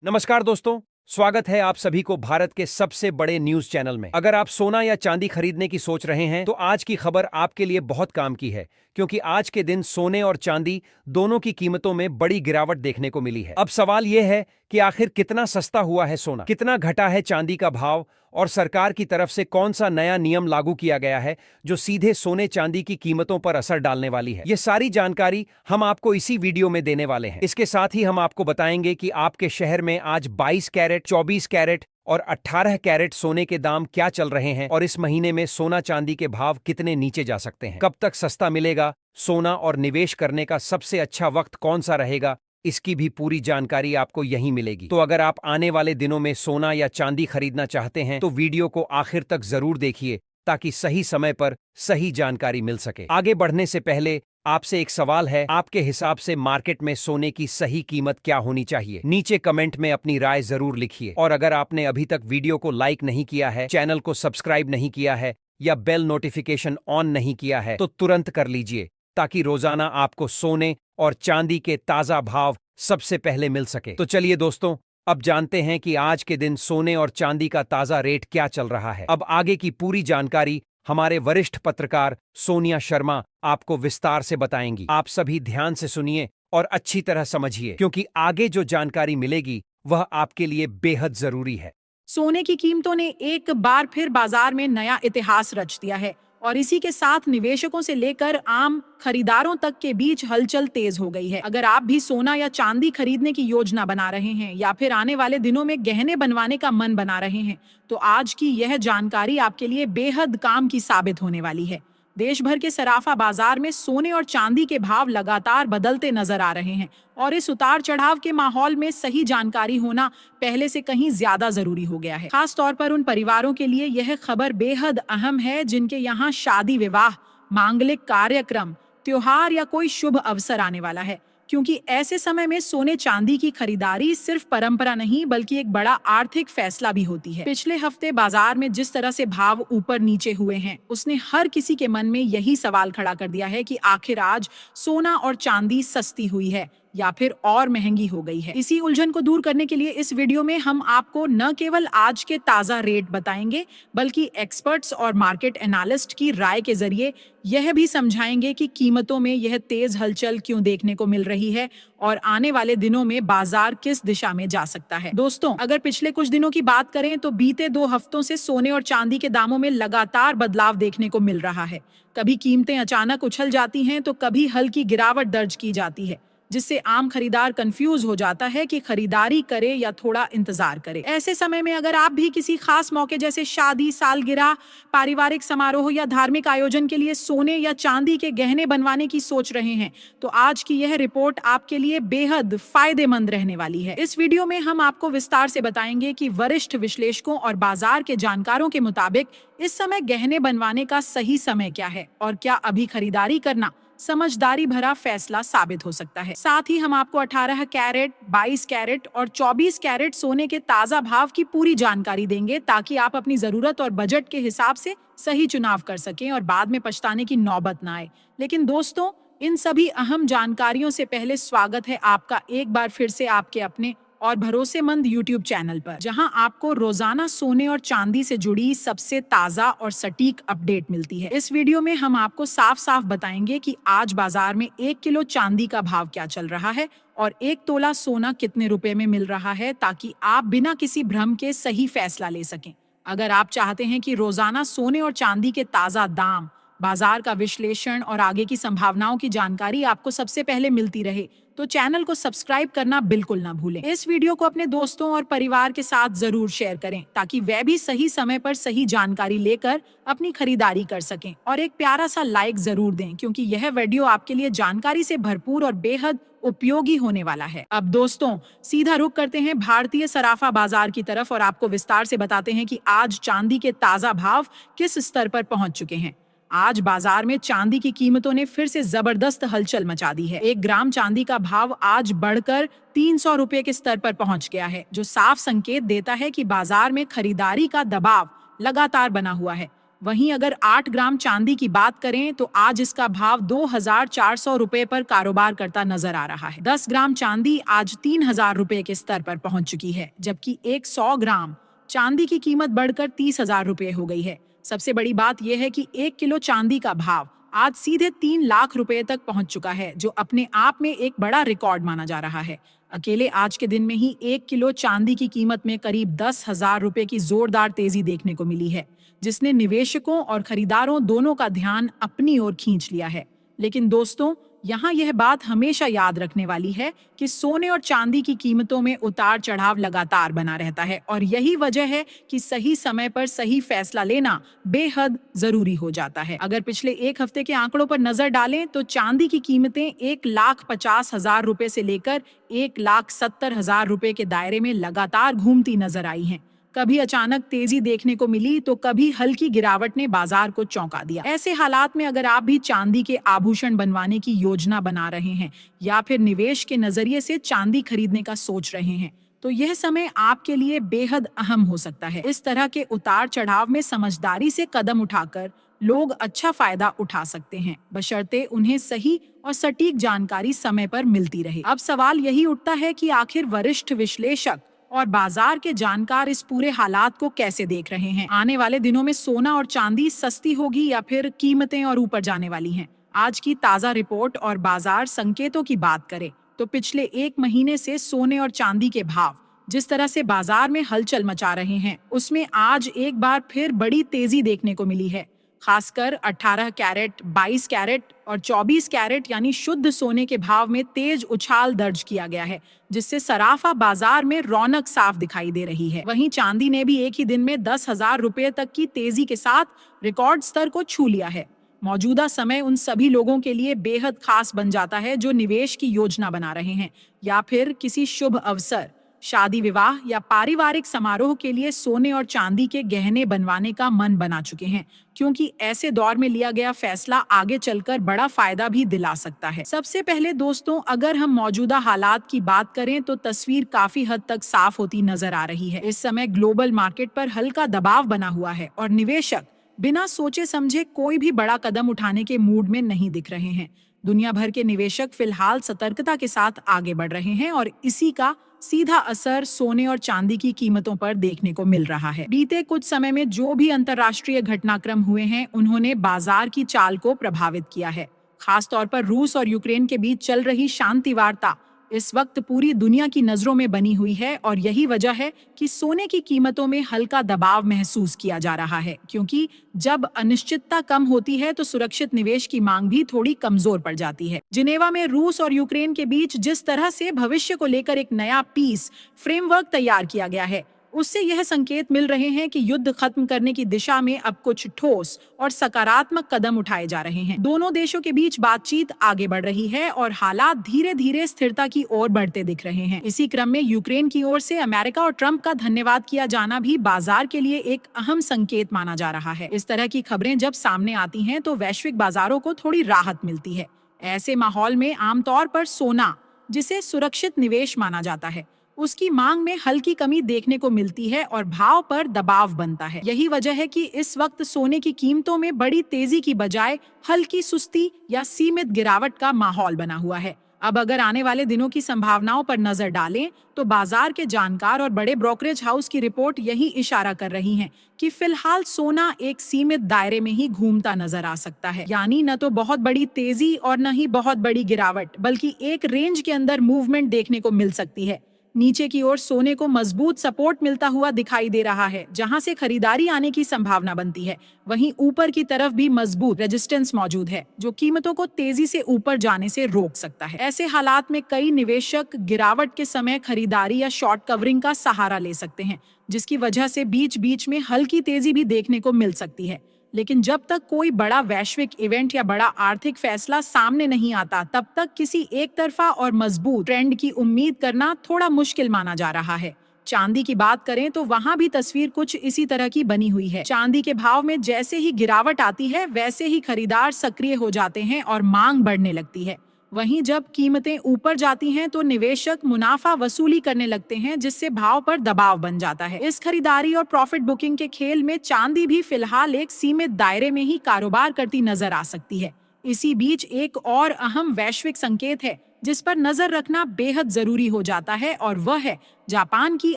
नमस्कार दोस्तों, स्वागत है आप सभी को भारत के सबसे बड़े न्यूज चैनल में। अगर आप सोना या चांदी खरीदने की सोच रहे हैं तो आज की खबर आपके लिए बहुत काम की है, क्योंकि आज के दिन सोने और चांदी दोनों की कीमतों में बड़ी गिरावट देखने को मिली है। अब सवाल यह है कि आखिर कितना सस्ता हुआ है सोना, कितना घटा है चांदी का भाव और सरकार की तरफ से कौन सा नया नियम लागू किया गया है जो सीधे सोने चांदी की कीमतों पर असर डालने वाली है। ये सारी जानकारी हम आपको इसी वीडियो में देने वाले हैं। इसके साथ ही हम आपको बताएंगे कि आपके शहर में आज 22 कैरेट, 24 कैरेट और 18 कैरेट सोने के दाम क्या चल रहे हैं और इस महीने में सोना चांदी के भाव कितने नीचे जा सकते हैं, कब तक सस्ता मिलेगा सोना और निवेश करने का सबसे अच्छा वक्त कौन सा रहेगा, इसकी भी पूरी जानकारी आपको यहीं मिलेगी। तो अगर आप आने वाले दिनों में सोना या चांदी खरीदना चाहते हैं तो वीडियो को आखिर तक जरूर देखिए ताकि सही समय पर सही जानकारी मिल सके। आगे बढ़ने से पहले आपसे एक सवाल है, आपके हिसाब से मार्केट में सोने की सही कीमत क्या होनी चाहिए? नीचे कमेंट में अपनी राय जरूर लिखिए। और अगर आपने अभी तक वीडियो को लाइक नहीं किया है, चैनल को सब्सक्राइब नहीं किया है या बेल नोटिफिकेशन ऑन नहीं किया है तो तुरंत कर लीजिए, ताकि रोजाना आपको सोने और चांदी के ताजा भाव सबसे पहले मिल सके। तो चलिए दोस्तों, अब जानते हैं कि आज के दिन सोने और चांदी का ताजा रेट क्या चल रहा है। अब आगे की पूरी जानकारी हमारे वरिष्ठ पत्रकार सोनिया शर्मा आपको विस्तार से बताएंगी। आप सभी ध्यान से सुनिए और अच्छी तरह समझिए, क्योंकि आगे जो जानकारी मिलेगी वह आपके लिए बेहद जरूरी है। सोने की कीमतों ने एक बार फिर बाजार में नया इतिहास रच दिया है और इसी के साथ निवेशकों से लेकर आम खरीदारों तक के बीच हलचल तेज हो गई है। अगर आप भी सोना या चांदी खरीदने की योजना बना रहे हैं या फिर आने वाले दिनों में गहने बनवाने का मन बना रहे हैं तो आज की यह जानकारी आपके लिए बेहद काम की साबित होने वाली है। देश भर के सराफा बाजार में सोने और चांदी के भाव लगातार बदलते नजर आ रहे हैं और इस उतार चढ़ाव के माहौल में सही जानकारी होना पहले से कहीं ज्यादा जरूरी हो गया है। खास तौर पर उन परिवारों के लिए यह खबर बेहद अहम है जिनके यहाँ शादी, विवाह, मांगलिक कार्यक्रम, त्योहार या कोई शुभ अवसर आने वाला है, क्योंकि ऐसे समय में सोने चांदी की खरीदारी सिर्फ परंपरा नहीं बल्कि एक बड़ा आर्थिक फैसला भी होती है। पिछले हफ्ते बाजार में जिस तरह से भाव ऊपर नीचे हुए हैं उसने हर किसी के मन में यही सवाल खड़ा कर दिया है कि आखिर आज सोना और चांदी सस्ती हुई है या फिर और महंगी हो गई है। इसी उलझन को दूर करने के लिए इस वीडियो में हम आपको न केवल आज के ताजा रेट बताएंगे बल्कि एक्सपर्ट्स और मार्केट एनालिस्ट की राय के जरिए यह भी समझाएंगे कि कीमतों में यह तेज हलचल क्यों देखने को मिल रही है और आने वाले दिनों में बाजार किस दिशा में जा सकता है। दोस्तों, अगर पिछले कुछ दिनों की बात करें तो बीते 2 हफ्तों से सोने और चांदी के दामों में लगातार बदलाव देखने को मिल रहा है। कभी कीमतें अचानक उछल जाती हैं तो कभी हल्की गिरावट दर्ज की जाती है, जिससे आम खरीदार कंफ्यूज हो जाता है कि खरीदारी करे या थोड़ा इंतजार करे। ऐसे समय में अगर आप भी किसी खास मौके जैसे शादी, सालगिरह, पारिवारिक समारोह या धार्मिक आयोजन के लिए सोने या चांदी के गहने बनवाने की सोच रहे हैं तो आज की यह रिपोर्ट आपके लिए बेहद फायदेमंद रहने वाली है। इस वीडियो में हम आपको विस्तार से बताएंगे कि वरिष्ठ विश्लेषकों और बाजार के जानकारों के मुताबिक इस समय गहने बनवाने का सही समय क्या है और क्या अभी खरीदारी करना समझदारी भरा फैसला साबित हो सकता है। साथ ही हम आपको 18 कैरेट, 22 कैरेट और 24 कैरेट सोने के ताजा भाव की पूरी जानकारी देंगे ताकि आप अपनी जरूरत और बजट के हिसाब से सही चुनाव कर सकें और बाद में पछताने की नौबत ना आए। लेकिन दोस्तों, इन सभी अहम जानकारियों से पहले स्वागत है आपका एक बार फिर से आपके अपने और भरोसेमंद YouTube चैनल पर, जहां आपको रोजाना सोने और चांदी से जुड़ी सबसे ताजा और सटीक अपडेट मिलती है। इस वीडियो में हम आपको साफ साफ बताएंगे कि आज बाजार में 1 किलो चांदी का भाव क्या चल रहा है और 1 तोला सोना कितने रुपए में मिल रहा है, ताकि आप बिना किसी भ्रम के सही फैसला ले सकें। अगर आप चाहते हैं कि रोजाना सोने और चांदी के ताजा दाम, बाजार का विश्लेषण और आगे की संभावनाओं की जानकारी आपको सबसे पहले मिलती रहे तो चैनल को सब्सक्राइब करना बिल्कुल ना भूलें। इस वीडियो को अपने दोस्तों और परिवार के साथ जरूर शेयर करें ताकि वे भी सही समय पर सही जानकारी लेकर अपनी खरीदारी कर सकें, और एक प्यारा सा लाइक जरूर दें क्योंकि यह वीडियो आपके लिए जानकारी से भरपूर और बेहद उपयोगी होने वाला है। अब दोस्तों, सीधा रुख करते हैं भारतीय सराफा बाजार की तरफ और आपको विस्तार से बताते हैं कि आज चांदी के ताजा भाव किस स्तर पर पहुंच चुके हैं। आज बाजार में चांदी की कीमतों ने फिर से जबरदस्त हलचल मचा दी है। 1 ग्राम चांदी का भाव आज बढ़कर 300 रुपए के स्तर पर पहुंच गया है, जो साफ संकेत देता है कि बाजार में खरीदारी का दबाव लगातार बना हुआ है। वहीं अगर 8 ग्राम चांदी की बात करें तो आज इसका भाव 2,400 रुपए पर कारोबार करता नजर आ रहा है। 10 ग्राम चांदी आज 3,000 रुपए के स्तर पर पहुंच चुकी है, जबकि 100 ग्राम चांदी की कीमत बढ़कर 30,000 रुपए हो गई है। सबसे बड़ी बात यह है कि 1 किलो चांदी का भाव आज सीधे 3 लाख रुपए तक पहुंच चुका है, जो अपने आप में एक बड़ा रिकॉर्ड माना जा रहा है। अकेले आज के दिन में ही 1 किलो चांदी की कीमत में करीब 10,000 रुपए की जोरदार तेजी देखने को मिली है, जिसने निवेशकों और खरीदारों दोनों का ध्यान अपनी ओर खींच लिया है। लेकिन दोस्तों, यहाँ यह बात हमेशा याद रखने वाली है कि सोने और चांदी की कीमतों में उतार चढ़ाव लगातार बना रहता है, और यही वजह है कि सही समय पर सही फैसला लेना बेहद जरूरी हो जाता है। अगर पिछले एक हफ्ते के आंकड़ों पर नजर डालें तो चांदी की कीमतें 1,50,000 रुपए से लेकर 1,70,000 रुपए के दायरे में लगातार घूमती नजर आई हैं। कभी अचानक तेजी देखने को मिली तो कभी हल्की गिरावट ने बाजार को चौंका दिया। ऐसे हालात में अगर आप भी चांदी के आभूषण बनवाने की योजना बना रहे हैं या फिर निवेश के नजरिए से चांदी खरीदने का सोच रहे हैं, तो यह समय आपके लिए बेहद अहम हो सकता है। इस तरह के उतार चढ़ाव में समझदारी से कदम उठाकर लोग अच्छा फायदा उठा सकते हैं, बशर्ते उन्हें सही और सटीक जानकारी समय पर मिलती रहे। अब सवाल यही उठता है कि आखिर वरिष्ठ विश्लेषक और बाजार के जानकार इस पूरे हालात को कैसे देख रहे हैं। आने वाले दिनों में सोना और चांदी सस्ती होगी या फिर कीमतें और ऊपर जाने वाली हैं? आज की ताजा रिपोर्ट और बाजार संकेतों की बात करें तो पिछले एक महीने से सोने और चांदी के भाव जिस तरह से बाजार में हलचल मचा रहे हैं, उसमें आज एक बार फिर बड़ी तेजी देखने को मिली है। खासकर 18 कैरेट, 22 कैरेट और 24 कैरेट यानी शुद्ध सोने के भाव में तेज उछाल दर्ज किया गया है, जिससे सराफा बाजार में रौनक साफ दिखाई दे रही है। वहीं चांदी ने भी एक ही दिन में 10,000 रुपए तक की तेजी के साथ रिकॉर्ड स्तर को छू लिया है। मौजूदा समय उन सभी लोगों के लिए बेहद खास बन जाता है जो निवेश की योजना बना रहे हैं या फिर किसी शुभ अवसर, शादी विवाह या पारिवारिक समारोह के लिए सोने और चांदी के गहने बनवाने का मन बना चुके हैं, क्योंकि ऐसे दौर में लिया गया फैसला आगे चलकर बड़ा फायदा भी दिला सकता है। सबसे पहले दोस्तों, अगर हम मौजूदा हालात की बात करें तो तस्वीर काफी हद तक साफ होती नजर आ रही है। इस समय ग्लोबल मार्केट पर हल्का दबाव बना हुआ है और निवेशक बिना सोचे समझे कोई भी बड़ा कदम उठाने के मूड में नहीं दिख रहे हैं। दुनिया भर के निवेशक फिलहाल सतर्कता के साथ आगे बढ़ रहे हैं और इसी का सीधा असर सोने और चांदी की कीमतों पर देखने को मिल रहा है। बीते कुछ समय में जो भी अंतर्राष्ट्रीय घटनाक्रम हुए हैं, उन्होंने बाजार की चाल को प्रभावित किया है। खास तौर पर रूस और यूक्रेन के बीच चल रही शांति वार्ता इस वक्त पूरी दुनिया की नजरों में बनी हुई है और यही वजह है कि सोने की कीमतों में हल्का दबाव महसूस किया जा रहा है, क्योंकि जब अनिश्चितता कम होती है तो सुरक्षित निवेश की मांग भी थोड़ी कमजोर पड़ जाती है। जिनेवा में रूस और यूक्रेन के बीच जिस तरह से भविष्य को लेकर एक नया पीस फ्रेमवर्क तैयार किया गया है, उससे यह संकेत मिल रहे हैं कि युद्ध खत्म करने की दिशा में अब कुछ ठोस और सकारात्मक कदम उठाए जा रहे हैं। दोनों देशों के बीच बातचीत आगे बढ़ रही है और हालात धीरे धीरे स्थिरता की ओर बढ़ते दिख रहे हैं। इसी क्रम में यूक्रेन की ओर से अमेरिका और ट्रंप का धन्यवाद किया जाना भी बाजार के लिए एक अहम संकेत माना जा रहा है। इस तरह की खबरें जब सामने आती हैं तो वैश्विक बाजारों को थोड़ी राहत मिलती है। ऐसे माहौल में आमतौर पर सोना, जिसे सुरक्षित निवेश माना जाता है, उसकी मांग में हल्की कमी देखने को मिलती है और भाव पर दबाव बनता है। यही वजह है कि इस वक्त सोने की कीमतों में बड़ी तेजी की बजाय हल्की सुस्ती या सीमित गिरावट का माहौल बना हुआ है। अब अगर आने वाले दिनों की संभावनाओं पर नजर डालें तो बाजार के जानकार और बड़े ब्रोकरेज हाउस की रिपोर्ट यही इशारा कर रही है कि फिलहाल सोना एक सीमित दायरे में ही घूमता नजर आ सकता है। यानी न तो बहुत बड़ी तेजी और न ही बहुत बड़ी गिरावट, बल्कि एक रेंज के अंदर मूवमेंट देखने को मिल सकती है। नीचे की ओर सोने को मजबूत सपोर्ट मिलता हुआ दिखाई दे रहा है, जहां से खरीदारी आने की संभावना बनती है। वहीं ऊपर की तरफ भी मजबूत रेजिस्टेंस मौजूद है, जो कीमतों को तेजी से ऊपर जाने से रोक सकता है। ऐसे हालात में कई निवेशक गिरावट के समय खरीदारी या शॉर्ट कवरिंग का सहारा ले सकते हैं, जिसकी वजह से बीच बीच में हल्की तेजी भी देखने को मिल सकती है। लेकिन जब तक कोई बड़ा वैश्विक इवेंट या बड़ा आर्थिक फैसला सामने नहीं आता, तब तक किसी एक तरफा और मजबूत ट्रेंड की उम्मीद करना थोड़ा मुश्किल माना जा रहा है। चांदी की बात करें तो वहां भी तस्वीर कुछ इसी तरह की बनी हुई है। चांदी के भाव में जैसे ही गिरावट आती है, वैसे ही खरीदार सक्रिय हो जाते हैं और मांग बढ़ने लगती है। वहीं जब कीमतें ऊपर जाती हैं तो निवेशक मुनाफा वसूली करने लगते हैं, जिससे भाव पर दबाव बन जाता है। इस खरीदारी और प्रॉफिट बुकिंग के खेल में चांदी भी फिलहाल एक सीमित दायरे में ही कारोबार करती नजर आ सकती है। इसी बीच एक और अहम वैश्विक संकेत है जिस पर नजर रखना बेहद जरूरी हो जाता है, और वह है जापान की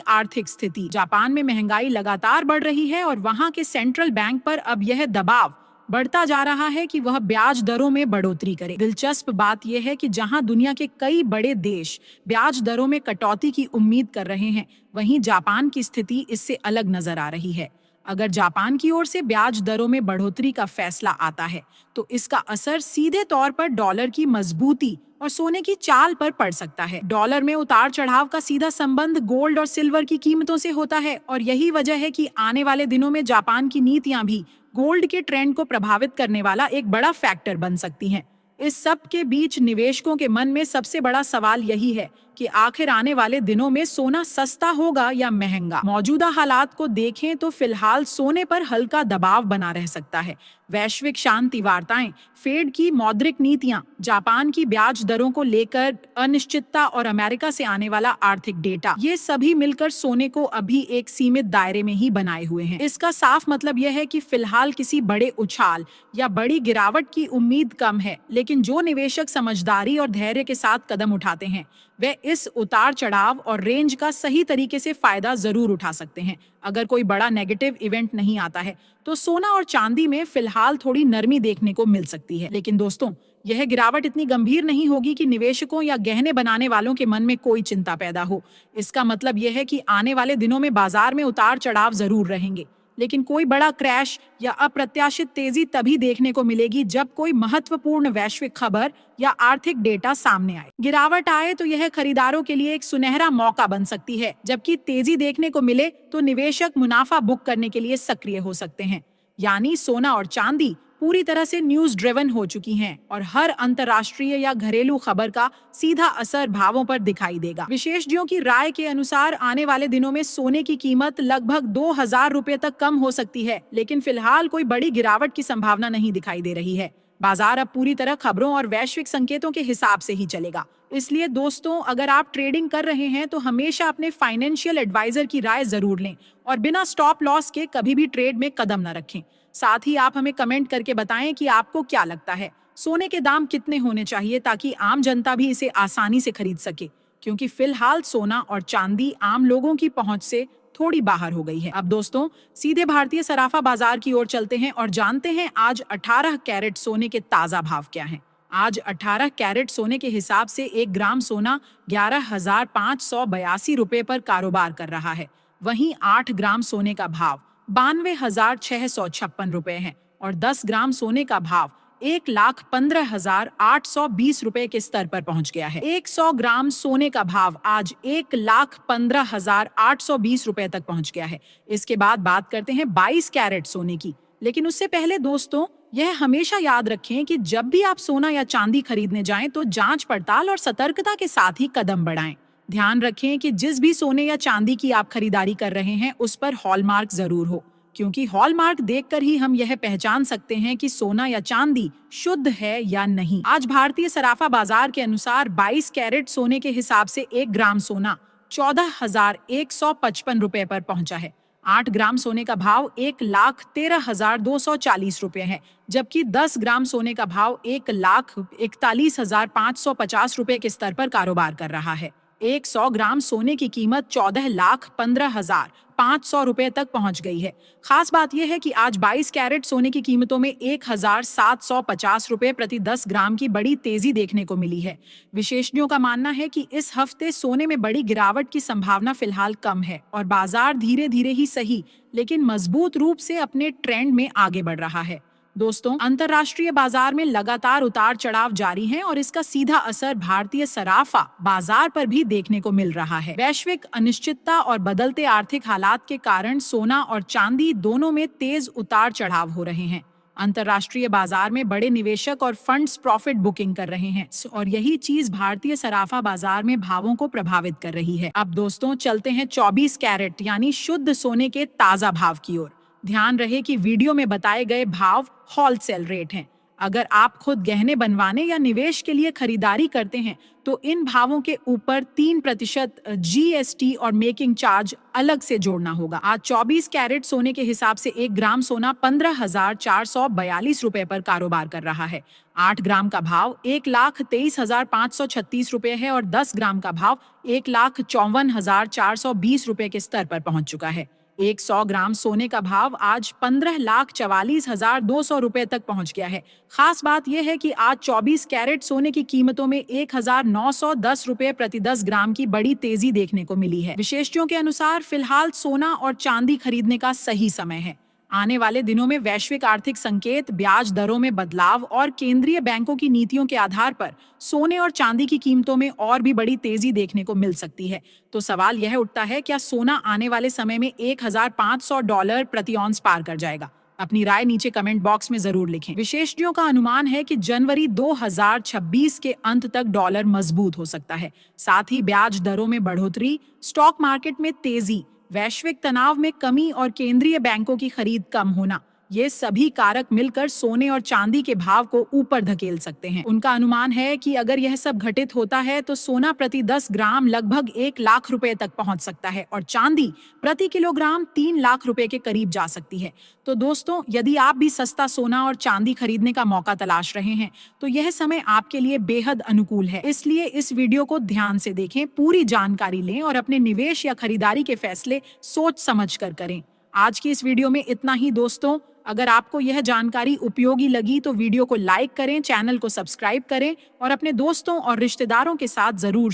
आर्थिक स्थिति। जापान में महंगाई लगातार बढ़ रही है और वहां के सेंट्रल बैंक पर अब यह दबाव बढ़ता जा रहा है कि वह ब्याज दरों में बढ़ोतरी करे। दिलचस्प बात यह है कि जहां दुनिया के कई बड़े देश ब्याज दरों में कटौती की उम्मीद कर रहे हैं, वहीं जापान की स्थिति इससे अलग नजर आ रही है। अगर जापान की ओर से ब्याज दरों में बढ़ोतरी का फैसला आता है तो इसका असर सीधे तौर पर डॉलर की मजबूती और सोने की चाल पर पड़ सकता है। डॉलर में उतार चढ़ाव का सीधा संबंध गोल्ड और सिल्वर की कीमतों से होता है, और यही वजह है कि आने वाले दिनों में जापान की नीतियां भी गोल्ड के ट्रेंड को प्रभावित करने वाला एक बड़ा फैक्टर बन सकती हैं। इस सब के बीच निवेशकों के मन में सबसे बड़ा सवाल यही है कि आखिर आने वाले दिनों में सोना सस्ता होगा या महंगा। मौजूदा हालात को देखें तो फिलहाल सोने पर हल्का दबाव बना रह सकता है। वैश्विक शांति वार्ताएं, फेड की मौद्रिक नीतियां, जापान की ब्याज दरों को लेकर अनिश्चितता और अमेरिका से आने वाला आर्थिक डेटा, ये सभी मिलकर सोने को अभी एक सीमित दायरे में ही बनाए हुए हैं। इसका साफ मतलब यह है कि फिलहाल किसी बड़े उछाल या बड़ी गिरावट की उम्मीद कम है, लेकिन जो निवेशक समझदारी और धैर्य के साथ कदम उठाते हैं वे इस उतार चढ़ाव और रेंज का सही तरीके से फायदा जरूर उठा सकते हैं। अगर कोई बड़ा नेगेटिव इवेंट नहीं आता है तो सोना और चांदी में फिलहाल थोड़ी नरमी देखने को मिल सकती है, लेकिन दोस्तों यह गिरावट इतनी गंभीर नहीं होगी कि निवेशकों या गहने बनाने वालों के मन में कोई चिंता पैदा हो। इसका मतलब यह है कि आने वाले दिनों में बाजार में उतार चढ़ाव जरूर रहेंगे, लेकिन कोई बड़ा क्रैश या अप्रत्याशित तेजी तभी देखने को मिलेगी जब कोई महत्वपूर्ण वैश्विक खबर या आर्थिक डेटा सामने आए। गिरावट आए तो यह खरीदारों के लिए एक सुनहरा मौका बन सकती है, जबकि तेजी देखने को मिले तो निवेशक मुनाफा बुक करने के लिए सक्रिय हो सकते हैं। यानी सोना और चांदी पूरी तरह से न्यूज ड्रिवन हो चुकी हैं और हर अंतर्राष्ट्रीय या घरेलू खबर का सीधा असर भावों पर दिखाई देगा। विशेषज्ञों की राय के अनुसार आने वाले दिनों में सोने की कीमत लगभग 2000 रुपए तक कम हो सकती है, लेकिन फिलहाल कोई बड़ी गिरावट की संभावना नहीं दिखाई दे रही है। बाजार अब पूरी तरह खबरों और वैश्विक संकेतों के हिसाब से ही चलेगा। इसलिए दोस्तों, अगर आप ट्रेडिंग कर रहे हैं तो हमेशा अपने फाइनेंशियल एडवाइजर की राय जरूर लें और बिना स्टॉप लॉस के कभी भी ट्रेड में कदम न रखें। साथ ही आप हमें कमेंट करके बताएं कि आपको क्या लगता है, सोने के दाम कितने होने चाहिए ताकि आम जनता भी इसे आसानी से खरीद सके, क्योंकि फिलहाल सोना और चांदी आम लोगों की पहुंच से थोड़ी बाहर हो गई है। अब दोस्तों सीधे भारतीय सराफा बाजार की ओर चलते हैं और जानते हैं आज 18 कैरेट सोने के ताजा भाव क्या हैं। आज 18 कैरेट सोने के हिसाब से 1 ग्राम सोना 11,582 रुपए पर कारोबार कर रहा है। वहीं 8 ग्राम सोने का भाव 92,656 रुपए है और 10 ग्राम सोने का भाव 1,15,820 रुपए के स्तर पर पहुंच गया है। 100 ग्राम सोने का भाव आज 1,15,820 रुपए तक पहुंच गया है। इसके बाद बात करते हैं 22 कैरेट सोने की, लेकिन उससे पहले दोस्तों यह हमेशा याद रखें कि जब भी आप सोना या चांदी खरीदने जाएं तो जांच पड़ताल और सतर्कता के साथ ही कदम बढ़ाएं। ध्यान रखें कि जिस भी सोने या चांदी की आप खरीदारी कर रहे हैं उस पर हॉलमार्क जरूर हो, क्योंकि हॉलमार्क देखकर ही हम यह पहचान सकते हैं कि सोना या चांदी शुद्ध है या नहीं। आज भारतीय सराफा बाजार के अनुसार 22 कैरेट सोने के हिसाब से 1 ग्राम सोना 14,155 रुपए पर पहुंचा है। 8 ग्राम सोने का भाव 1,13,240 रुपए है, जबकि 10 ग्राम सोने का भाव 1,41,550 रुपए के स्तर पर कारोबार कर रहा है। 100 ग्राम सोने की कीमत 14,15,500 रुपए तक पहुंच गई है। खास बात यह है कि आज 22 कैरेट सोने की कीमतों में 1,750 रुपए प्रति 10 ग्राम की बड़ी तेजी देखने को मिली है। विशेषज्ञों का मानना है कि इस हफ्ते सोने में बड़ी गिरावट की संभावना फिलहाल कम है और बाजार धीरे धीरे ही सही लेकिन मजबूत रूप से अपने ट्रेंड में आगे बढ़ रहा है। दोस्तों, अंतर्राष्ट्रीय बाजार में लगातार उतार चढ़ाव जारी है और इसका सीधा असर भारतीय सराफा बाजार पर भी देखने को मिल रहा है। वैश्विक अनिश्चितता और बदलते आर्थिक हालात के कारण सोना और चांदी दोनों में तेज उतार चढ़ाव हो रहे हैं। अंतर्राष्ट्रीय बाजार में बड़े निवेशक और फंड्स प्रॉफिट बुकिंग कर रहे हैं और यही चीज भारतीय सराफा बाजार में भावों को प्रभावित कर रही है। अब दोस्तों चलते हैं 24 कैरेट यानी शुद्ध सोने के ताजा भाव की ओर। ध्यान रहे कि वीडियो में बताए गए भाव होलसेल रेट हैं। अगर आप खुद गहने बनवाने या निवेश के लिए खरीदारी करते हैं तो इन भावों के ऊपर 3% GST और मेकिंग चार्ज अलग से जोड़ना होगा। आज 24 कैरेट सोने के हिसाब से 1 ग्राम सोना 15,442 रुपए पर कारोबार कर रहा है। 8 ग्राम का भाव 1,23,536 रुपए है और 10 ग्राम का भाव 1,54,420 रुपए के स्तर पर पहुंच चुका है। 100 ग्राम सोने का भाव आज 15,44,200 रुपए तक पहुंच गया है। खास बात यह है कि आज 24 कैरेट सोने की कीमतों में 1,910 रुपए प्रति 10 ग्राम की बड़ी तेजी देखने को मिली है। विशेषज्ञों के अनुसार फिलहाल सोना और चांदी खरीदने का सही समय है। आने वाले दिनों में वैश्विक आर्थिक संकेत, ब्याज दरों में बदलाव और केंद्रीय बैंकों की नीतियों के आधार पर सोने और चांदी की कीमतों में और भी बड़ी तेजी देखने को मिल सकती है। तो सवाल यह उठता है, क्या सोना आने वाले समय में $1,500 प्रति औंस पार कर जाएगा? अपनी राय नीचे कमेंट बॉक्स में जरूर लिखें। विशेषज्ञों का अनुमान है कि जनवरी 2026 के अंत तक डॉलर मजबूत हो सकता है। साथ ही ब्याज दरों में बढ़ोतरी, स्टॉक मार्केट में तेजी, वैश्विक तनाव में कमी और केंद्रीय बैंकों की खरीद कम होना, ये सभी कारक मिलकर सोने और चांदी के भाव को ऊपर धकेल सकते हैं। उनका अनुमान है कि अगर यह सब घटित होता है तो सोना प्रति 10 ग्राम लगभग 1 लाख रुपए तक पहुंच सकता है और चांदी प्रति किलोग्राम 3 लाख रुपए के करीब जा सकती है। तो दोस्तों, यदि आप भी सस्ता सोना और चांदी खरीदने का मौका तलाश रहे हैं तो यह समय आपके लिए बेहद अनुकूल है। इसलिए इस वीडियो को ध्यान से देखें, पूरी जानकारी लें और अपने निवेश या खरीदारी के फैसले सोच समझ कर करें। आज की इस वीडियो में इतना ही दोस्तों। अगर आपको यह जानकारी उपयोगी लगी तो वीडियो को लाइक करें, चैनल को सब्सक्राइब करें और अपने दोस्तों और रिश्तेदारों के साथ जरूर